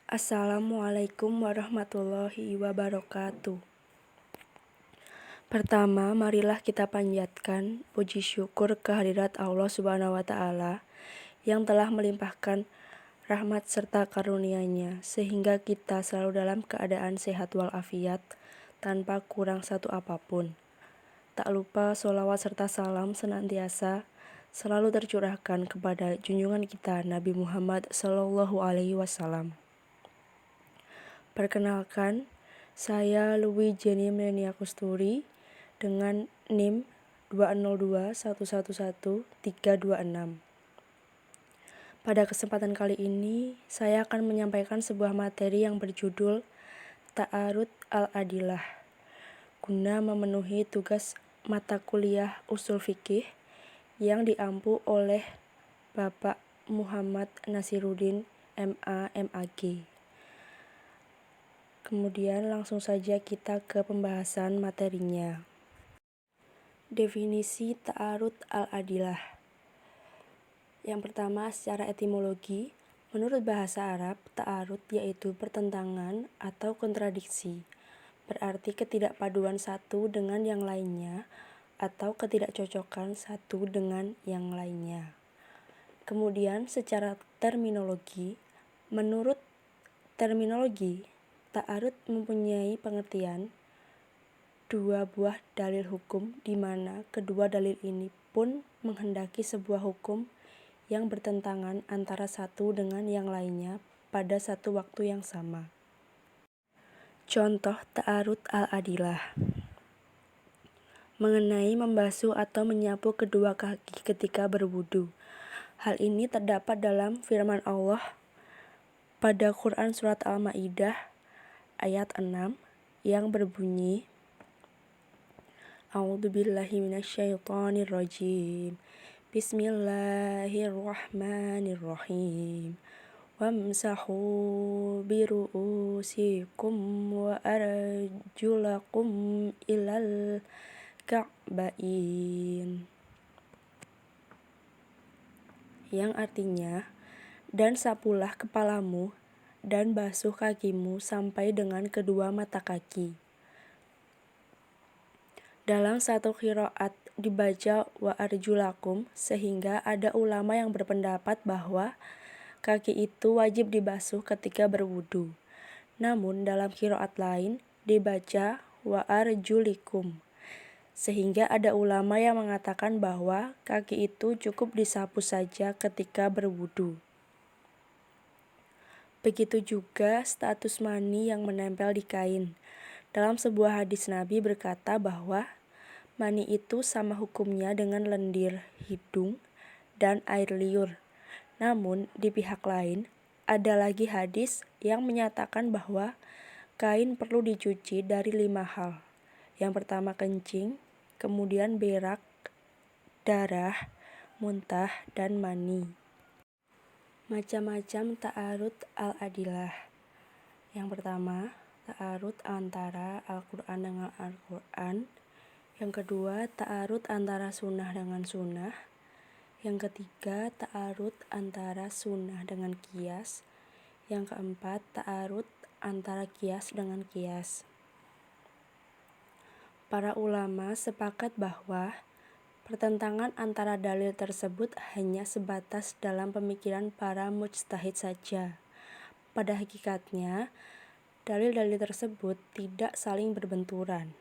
Assalamualaikum warahmatullahi wabarakatuh. Pertama, marilah kita panjatkan puji syukur kehadirat Allah Subhanahu wa Ta'ala yang telah melimpahkan rahmat serta karunia-Nya sehingga kita selalu dalam keadaan sehat walafiat tanpa kurang satu apapun. Tak lupa sholawat serta salam senantiasa selalu tercurahkan kepada junjungan kita Nabi Muhammad SAW. Perkenalkan, saya Louis Jenny Melania Kusturi dengan NIM 202111326. Pada kesempatan kali ini, saya akan menyampaikan sebuah materi yang berjudul Ta'arud al-Adilah guna memenuhi tugas mata kuliah Ushul Fiqih yang diampu oleh Bapak Muhammad Nasiruddin MA MAG. Kemudian langsung saja kita ke pembahasan materinya. Definisi Ta'arud al-Adilah. Yang pertama, secara etimologi, menurut bahasa Arab, ta'arud yaitu pertentangan atau kontradiksi, berarti ketidakpaduan satu dengan yang lainnya atau ketidakcocokan satu dengan yang lainnya. Kemudian secara terminologi, menurut terminologi, ta'arud mempunyai pengertian dua buah dalil hukum di mana kedua dalil ini pun menghendaki sebuah hukum yang bertentangan antara satu dengan yang lainnya pada satu waktu yang sama. Contoh ta'arud al-adilah. Mengenai membasuh atau menyapu kedua kaki ketika berwudu. Hal ini terdapat dalam firman Allah pada Quran Surat Al-Ma'idah ayat 6 yang berbunyi A'udzubillahi minasyaitonirrajim. Bismillahirrahmanirrahim. Wamsahu biru'usikum wa arjulakum ilal ka'bain. Yang artinya, dan sapulah kepalamu dan basuh kakimu sampai dengan kedua mata kaki. Dalam satu qiraat dibaca wa arjulakum, sehingga ada ulama yang berpendapat bahwa kaki itu wajib dibasuh ketika berwudu. Namun dalam qiraat lain dibaca wa arjulikum, sehingga ada ulama yang mengatakan bahwa kaki itu cukup disapu saja ketika berwudu. Begitu juga status mani yang menempel di kain. Dalam sebuah hadis Nabi berkata bahwa mani itu sama hukumnya dengan lendir, hidung, dan air liur. Namun, di pihak lain, ada lagi hadis yang menyatakan bahwa kain perlu dicuci dari 5 hal. Yang pertama kencing, kemudian berak, darah, muntah, dan mani. Macam-macam ta'arud al-adilah. Yang pertama, ta'arud antara Al-Quran dengan Al-Quran. Yang kedua, ta'arud antara sunnah dengan sunnah. Yang ketiga, ta'arud antara sunnah dengan qiyas. Yang keempat, ta'arud antara qiyas dengan qiyas. Para ulama sepakat bahwa pertentangan antara dalil tersebut hanya sebatas dalam pemikiran para mujtahid saja. Pada hakikatnya, dalil-dalil tersebut tidak saling berbenturan.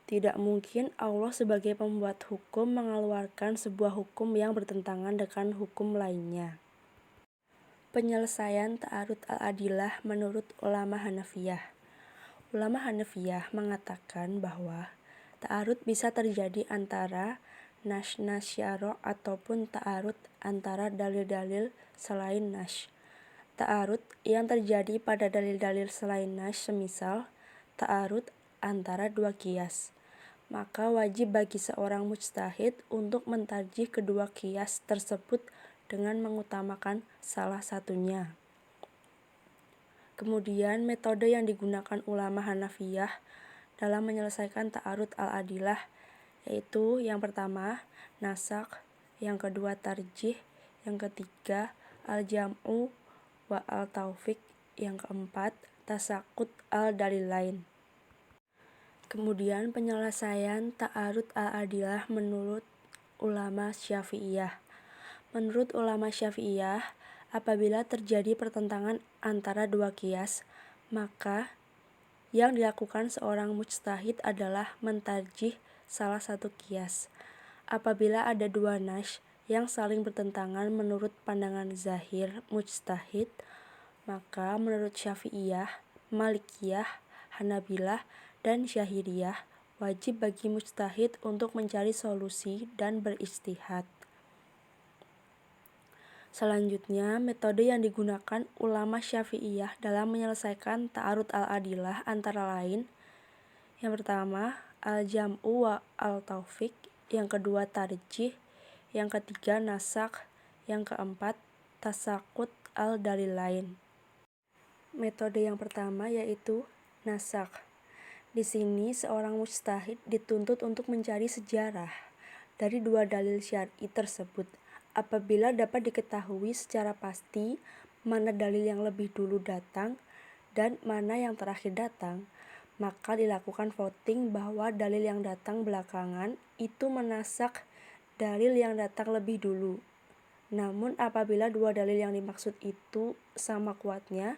Tidak mungkin Allah sebagai pembuat hukum mengeluarkan sebuah hukum yang bertentangan dengan hukum lainnya. Penyelesaian ta'arud al-adilah menurut ulama Hanafiyah. Ulama Hanafiyah mengatakan bahwa ta'arud bisa terjadi antara nas syara' ataupun ta'arud antara dalil-dalil selain nas. Ta'arud yang terjadi pada dalil-dalil selain nas semisal ta'arud antara dua qiyas, maka wajib bagi seorang mujtahid untuk mentarjih kedua qiyas tersebut dengan mengutamakan salah satunya. Kemudian metode yang digunakan ulama Hanafiyah dalam menyelesaikan ta'arud al-adilah yaitu yang pertama nasakh, yang kedua tarjih, yang ketiga al-jam'u wa al-taufiq. Yang keempat, tasakut al-dalilain. Kemudian penyelesaian ta'arud al-adilah menurut ulama Syafi'iyah. Menurut ulama Syafi'iyah, apabila terjadi pertentangan antara dua qiyas, maka yang dilakukan seorang mujtahid adalah mentarjih salah satu qiyas. Apabila ada dua nas yang saling bertentangan menurut pandangan zahir mujtahid, maka menurut Syafi'iyah, Malikiyah, Hanabilah, dan Syahiriyah, wajib bagi mujtahid untuk mencari solusi dan berijtihad. Selanjutnya, metode yang digunakan ulama Syafi'iyah dalam menyelesaikan ta'arud al-adilah antara lain: yang pertama, al-jam'u wa al-taufiq. Yang kedua, tarjih. Yang ketiga, nasak. Yang keempat, tasakut al-dalilain. Metode yang pertama yaitu nasak. Di sini seorang mujtahid dituntut untuk mencari sejarah dari dua dalil syar'i tersebut. Apabila dapat diketahui secara pasti mana dalil yang lebih dulu datang dan mana yang terakhir datang, maka dilakukan voting bahwa dalil yang datang belakangan itu menasak dalil yang datang lebih dulu. Namun apabila dua dalil yang dimaksud itu sama kuatnya,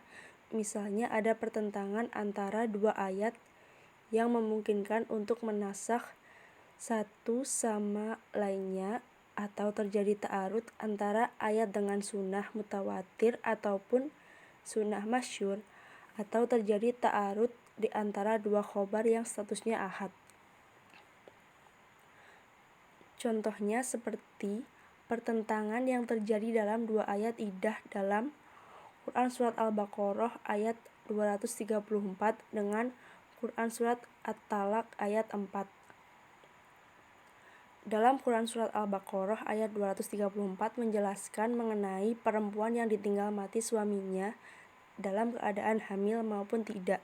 misalnya ada pertentangan antara dua ayat yang memungkinkan untuk menasakh satu sama lainnya, atau terjadi ta'arud antara ayat dengan sunnah mutawatir ataupun sunnah masyhur, atau terjadi ta'arud di antara dua khobar yang statusnya ahad. Contohnya seperti pertentangan yang terjadi dalam dua ayat iddah dalam Quran Surat Al-Baqarah ayat 234 dengan Quran Surat At-Talaq ayat 4. Dalam Quran Surat Al-Baqarah ayat 234 menjelaskan mengenai perempuan yang ditinggal mati suaminya dalam keadaan hamil maupun tidak.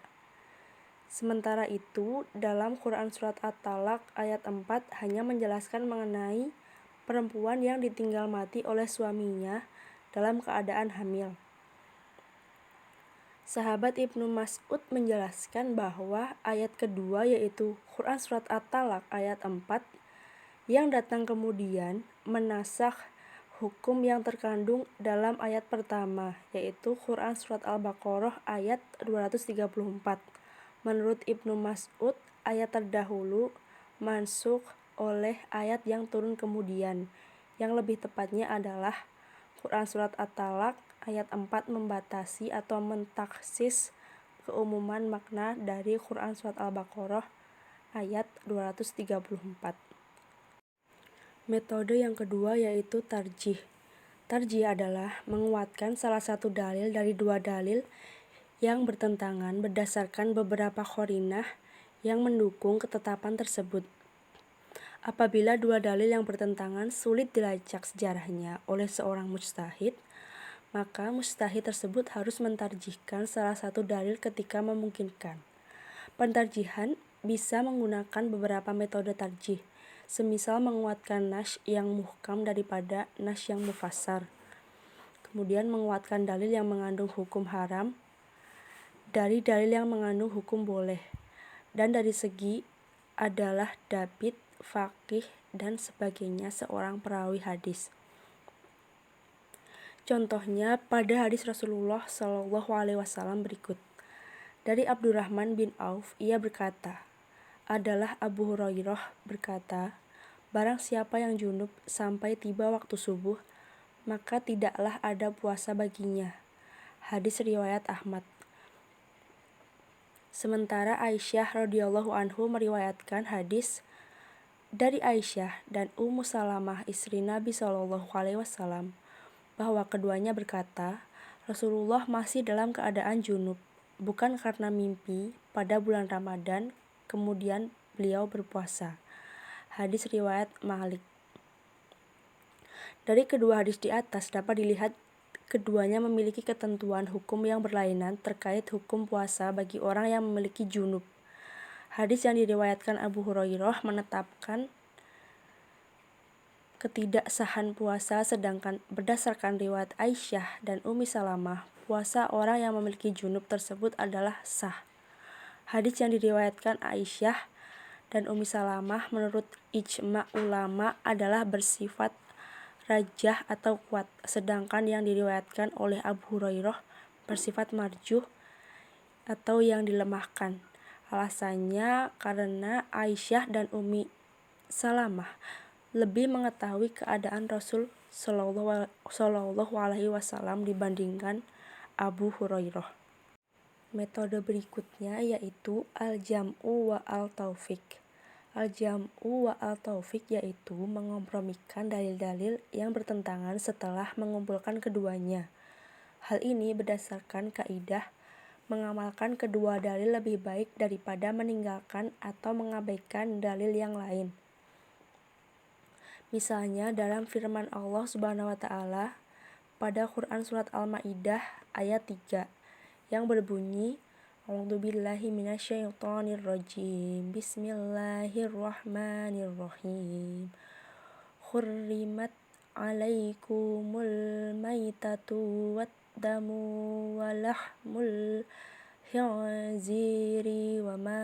Sementara itu, dalam Quran Surat At-Talaq ayat 4 hanya menjelaskan mengenai perempuan yang ditinggal mati oleh suaminya dalam keadaan hamil. Sahabat Ibnu Mas'ud menjelaskan bahwa ayat kedua yaitu Quran Surat At-Talaq ayat 4 yang datang kemudian menasakh hukum yang terkandung dalam ayat pertama yaitu Quran Surat Al-Baqarah ayat 234. Menurut Ibnu Mas'ud, ayat terdahulu mansukh oleh ayat yang turun kemudian. Yang lebih tepatnya adalah Quran Surat At-Talaq ayat 4 membatasi atau mentaksis keumuman makna dari Quran Surat Al-Baqarah ayat 234. Metode yang kedua yaitu tarjih. Tarjih adalah menguatkan salah satu dalil dari dua dalil yang bertentangan berdasarkan beberapa qarinah yang mendukung ketetapan tersebut. Apabila dua dalil yang bertentangan sulit dilacak sejarahnya oleh seorang mujtahid, maka mujtahid tersebut harus mentarjihkan salah satu dalil ketika memungkinkan. Pentarjihan bisa menggunakan beberapa metode tarjih, semisal menguatkan nas yang muhkam daripada nas yang mufassar, kemudian menguatkan dalil yang mengandung hukum haram dari dalil yang mengandung hukum boleh, dan dari segi adalah dabit, faqih, dan sebagainya seorang perawi hadis. Contohnya pada hadis Rasulullah SAW berikut. Dari Abdurrahman bin Auf, ia berkata, adalah Abu Hurairah berkata, barang siapa yang junub sampai tiba waktu subuh, maka tidaklah ada puasa baginya. Hadis riwayat Ahmad. Sementara Aisyah radhiyallahu anhu meriwayatkan hadis dari Aisyah dan Ummu Salamah istri Nabi SAW bahwa keduanya berkata, Rasulullah masih dalam keadaan junub, bukan karena mimpi pada bulan Ramadan, kemudian beliau berpuasa. Hadis riwayat Malik. Dari kedua hadis di atas dapat dilihat keduanya memiliki ketentuan hukum yang berlainan terkait hukum puasa bagi orang yang memiliki junub. Hadis yang diriwayatkan Abu Hurairah menetapkan ketidaksahan puasa, sedangkan berdasarkan riwayat Aisyah dan Ummi Salamah, puasa orang yang memiliki junub tersebut adalah sah. Hadis yang diriwayatkan Aisyah dan Ummi Salamah menurut ijma ulama adalah bersifat rajah atau kuat, sedangkan yang diriwayatkan oleh Abu Hurairah bersifat marjuh atau yang dilemahkan. Alasannya karena Aisyah dan Ummi Salamah lebih mengetahui keadaan Rasul Shallallahu Alaihi Wasallam dibandingkan Abu Hurairah. Metode berikutnya yaitu al-jam'u wa al-taufiq. Al-jam'u wa al-taufiq yaitu mengompromikan dalil-dalil yang bertentangan setelah mengumpulkan keduanya. Hal ini berdasarkan kaidah mengamalkan kedua dalil lebih baik daripada meninggalkan atau mengabaikan dalil yang lain. Misalnya dalam firman Allah Subhanahu wa taala pada Quran surat Al-Maidah ayat 3 yang berbunyi A'udzubillahi minasyaitonirrajim. Bismillahirrahmanirrahim. Hurrimat 'alaikumul maitatu wad-damu wa lahmul khinziri wa ma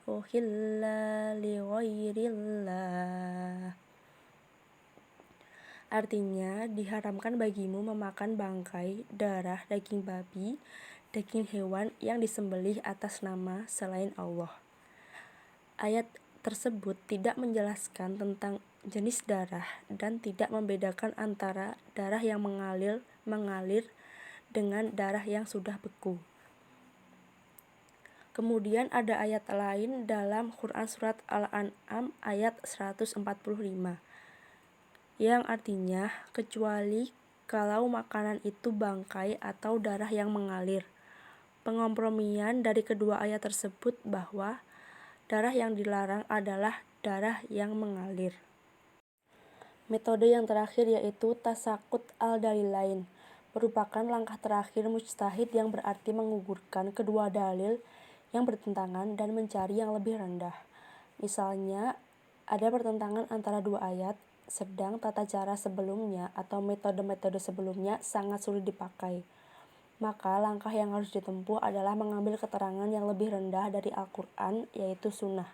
uhilla li ghairillah. Artinya, diharamkan bagimu memakan bangkai, darah, daging babi, daging hewan yang disembelih atas nama selain Allah. Ayat tersebut tidak menjelaskan tentang jenis darah dan tidak membedakan antara darah yang mengalir dengan darah yang sudah beku. Kemudian ada ayat lain dalam Quran surat Al-An'am ayat 145 yang artinya kecuali kalau makanan itu bangkai atau darah yang mengalir. Pengompromian dari kedua ayat tersebut bahwa darah yang dilarang adalah darah yang mengalir. Metode yang terakhir yaitu tasakut al-dalilain, merupakan langkah terakhir mujtahid yang berarti menggugurkan kedua dalil yang bertentangan dan mencari yang lebih rendah. Misalnya, ada pertentangan antara dua ayat, sedang tata cara sebelumnya atau metode-metode sebelumnya sangat sulit dipakai. Maka langkah yang harus ditempuh adalah mengambil keterangan yang lebih rendah dari Al-Quran, yaitu sunnah.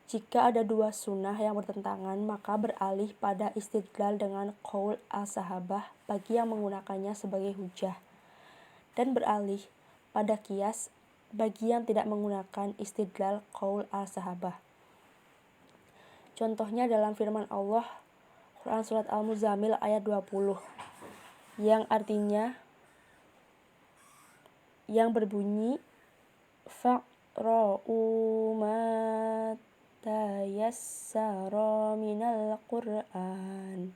Jika ada dua sunnah yang bertentangan, maka beralih pada istidlal dengan qaul al-sahabah bagi yang menggunakannya sebagai hujah, dan beralih pada qiyas bagi yang tidak menggunakan istidlal qaul al-sahabah. Contohnya dalam firman Allah Quran surat Al-Muzammil ayat 20 yang artinya yang berbunyi faqra'u ma tayassara minal Qur'an.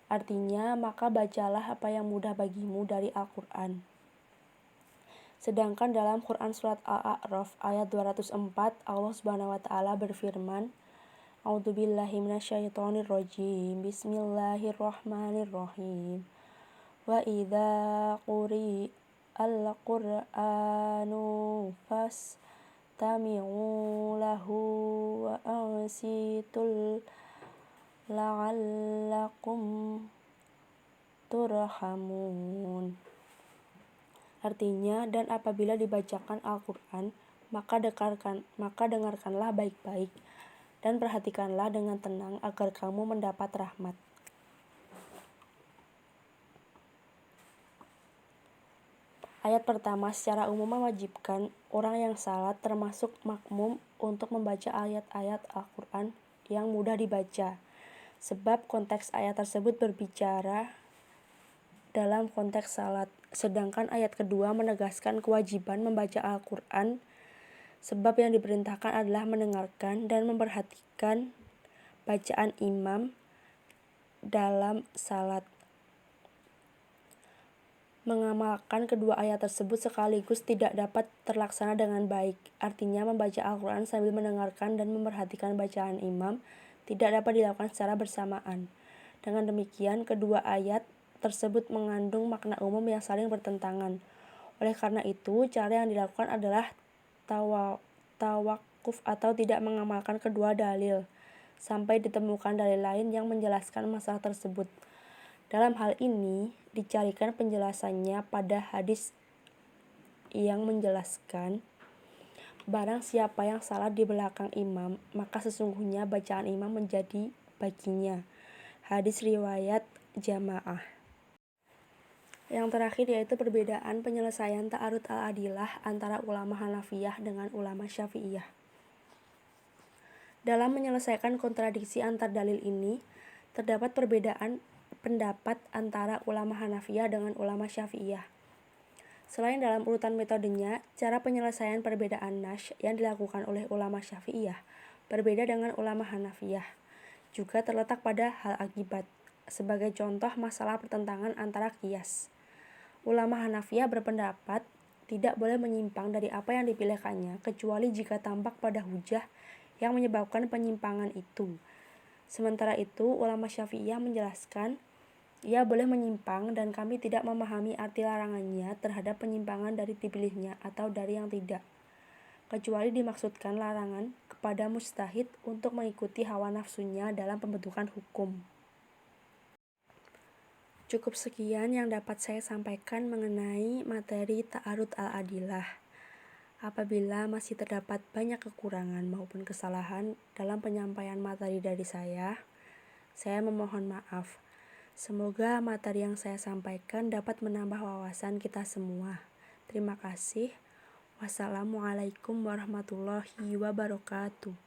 Artinya maka bacalah apa yang mudah bagimu dari Al-Qur'an. Sedangkan dalam Quran surat Al-A'raf ayat 204 Allah Subhanahu wa taala berfirman A'udzubillahi minasyaitonirrajim. Bismillahirrahmanirrahim. Wa idza quri'al Qur'anu fastami'u lahu wa ansitul la'allakum turhamun. Artinya, dan apabila dibacakan Al-Quran, maka dengarkanlah baik-baik dan perhatikanlah dengan tenang agar kamu mendapat rahmat. Ayat pertama secara umum mewajibkan orang yang salat termasuk makmum untuk membaca ayat-ayat Al-Quran yang mudah dibaca, sebab konteks ayat tersebut berbicara dalam konteks salat. Sedangkan ayat kedua menegaskan kewajiban membaca Al-Quran, sebab yang diperintahkan adalah mendengarkan dan memperhatikan bacaan imam dalam salat. Mengamalkan kedua ayat tersebut sekaligus tidak dapat terlaksana dengan baik. Artinya membaca Al-Quran sambil mendengarkan dan memperhatikan bacaan imam tidak dapat dilakukan secara bersamaan. Dengan demikian, kedua ayat tersebut mengandung makna umum yang saling bertentangan. Oleh karena itu, cara yang dilakukan adalah tawakuf atau tidak mengamalkan kedua dalil sampai ditemukan dalil lain yang menjelaskan masalah tersebut. Dalam hal ini dicarikan penjelasannya pada hadis yang menjelaskan, barang siapa yang salat di belakang imam, maka sesungguhnya bacaan imam menjadi baginya. Hadis riwayat jamaah. Yang terakhir yaitu perbedaan penyelesaian ta'arud al-adilah antara ulama Hanafiyah dengan ulama Syafi'iyah. Dalam menyelesaikan kontradiksi antar dalil ini, terdapat perbedaan pendapat antara ulama Hanafiyah dengan ulama Syafi'iyah. Selain dalam urutan metodenya, cara penyelesaian perbedaan nash yang dilakukan oleh ulama Syafi'iyah berbeda dengan ulama Hanafiyah. Juga terletak pada hal akibat. Sebagai contoh masalah pertentangan antara qiyas. Ulama Hanafiyah berpendapat tidak boleh menyimpang dari apa yang dipilihkannya kecuali jika tampak pada hujah yang menyebabkan penyimpangan itu. Sementara itu, ulama Syafi'iyah menjelaskan, ia boleh menyimpang dan kami tidak memahami arti larangannya terhadap penyimpangan dari dipilihnya atau dari yang tidak, kecuali dimaksudkan larangan kepada mujtahid untuk mengikuti hawa nafsunya dalam pembentukan hukum. Cukup sekian yang dapat saya sampaikan mengenai materi ta'arud al-adilah. Apabila masih terdapat banyak kekurangan maupun kesalahan dalam penyampaian materi dari saya memohon maaf. Semoga materi yang saya sampaikan dapat menambah wawasan kita semua. Terima kasih. Wassalamualaikum warahmatullahi wabarakatuh.